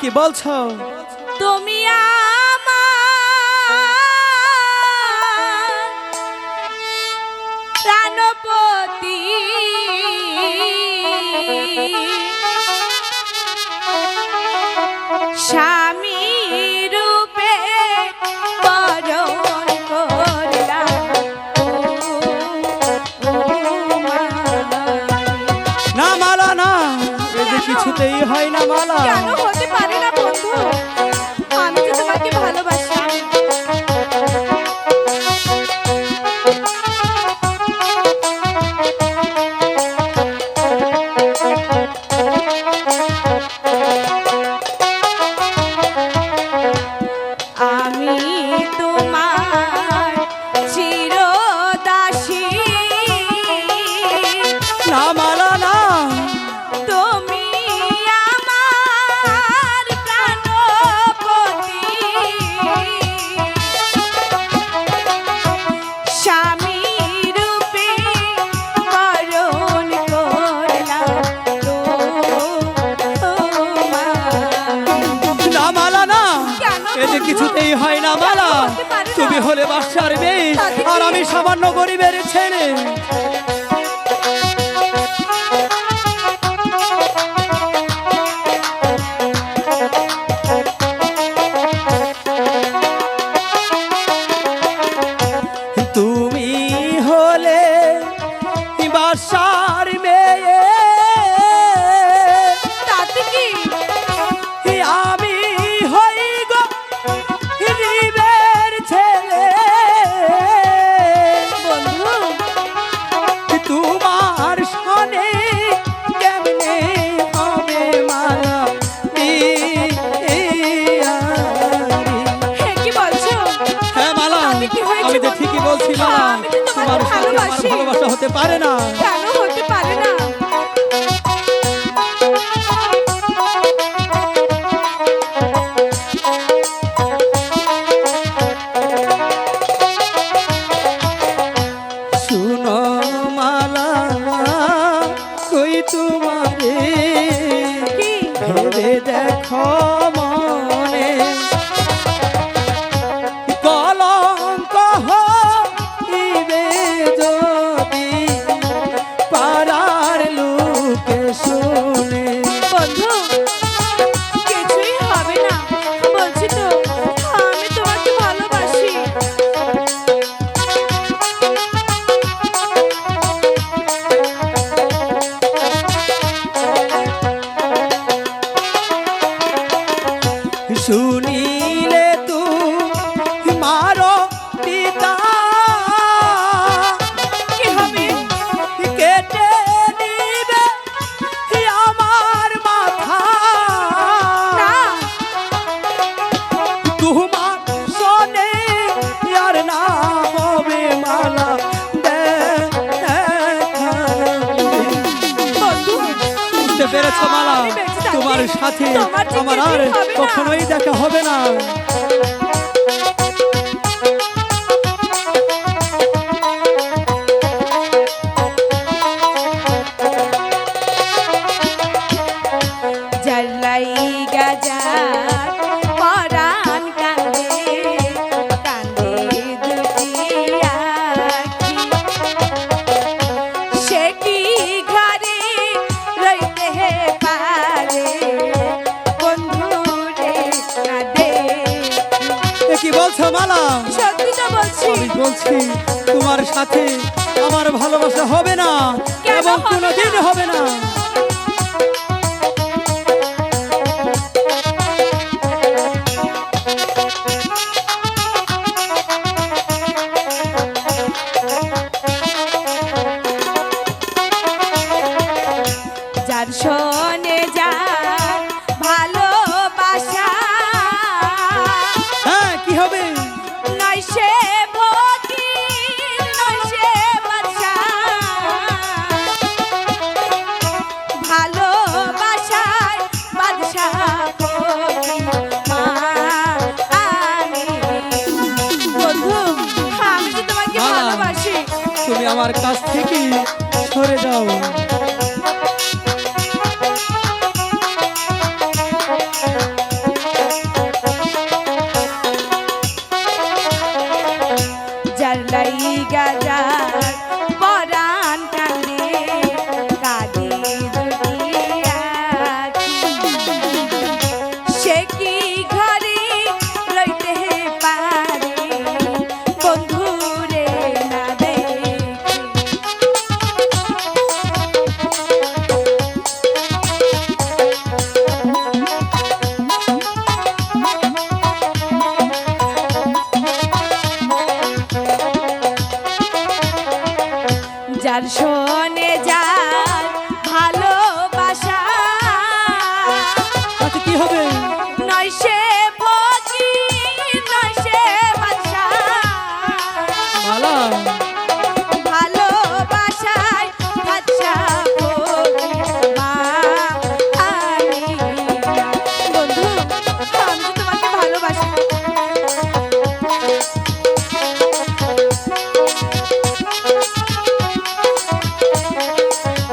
কি বলছো? তুমি আমার প্রাণপতি, স্বামী রূপে বরণ করলাম। না মালা না, এই যে কিছুতেই হয় না মালা। কেন হতে পারে না বন্ধু? আমি তো তোমাকে ভালোবাসি। আমি তোমার চিরদাসী। না মালা না, তুমি আমার প্রাণপতি, স্বামী রূপে বরণ করলাম তোমায়। না মালা না, কেন এই যে বন্ধু? কিছুতেই হয় না মালা। কেন হতে পারে না? তুমি হলে বাদশার মেয়ে তাতে কি? আর আমি সামান্য গরিবের ছেলে। তুমি হলে বাদশার মেয়ে, তাতে কি? আমি হই গরিবের ছেলে। বন্ধু তোমার সনে কেমনে হবে মালা বিয়ারি? হে কি বলছো? হ্যাঁ মালা, তাতে কি হয়েছে আমি তো বন্ধু? ঠিকই বলছি মালা। আমি তো তোমাকে তোমার সাথে আমার ভালোবাসি। ভালোবাসা হতে পারে না। কেন হতে পারে না? শুনো মালা, কই তোমারে কি? ভেবে দেখো মনে, কলঙ্ক হইবে যদি পাড়ার লোকে শুনে। বন্ধু কিছুই হবে না, বলছি তো আমি তোমাকে ভালোবাসি। শুনিলে তোমার পিতা কি হবে? কেটে দিবে আমার মাথা। না তোমার সনে আর না হবে মালা দেখা। বন্ধু বুঝতে পেরেছো মালা? আমি বেঁচে থাকতে তোমার সাথে তোমার যে আমার আর কিছুই হবে না। কখনোই দেখা হবে না। জাল্লাই গাজার পরাণ কান্দে, কান্দে দুটি আখি। সে কি ঘরে রইতে পারে বন্ধুরে না দেখি। এ কি বলছো মালা? সত্যি তো বলছি। আমি বলছি তোমার সাথে আমার ভালোবাসা হবে না কেন এবং হবে কোনোদিন না? হবে না। যার শোনে যার ভালোবাসা, হ্যাঁ কি হবে? নয় সে ফকির, নয় সে বাদশা। ভালোবাসায় বাদশা ফকির মা আমি। বন্ধু আমি যে তোমাকে মালা, ভালোবাসি। তুমি আমার কাছ থেকে সরে যাও। সব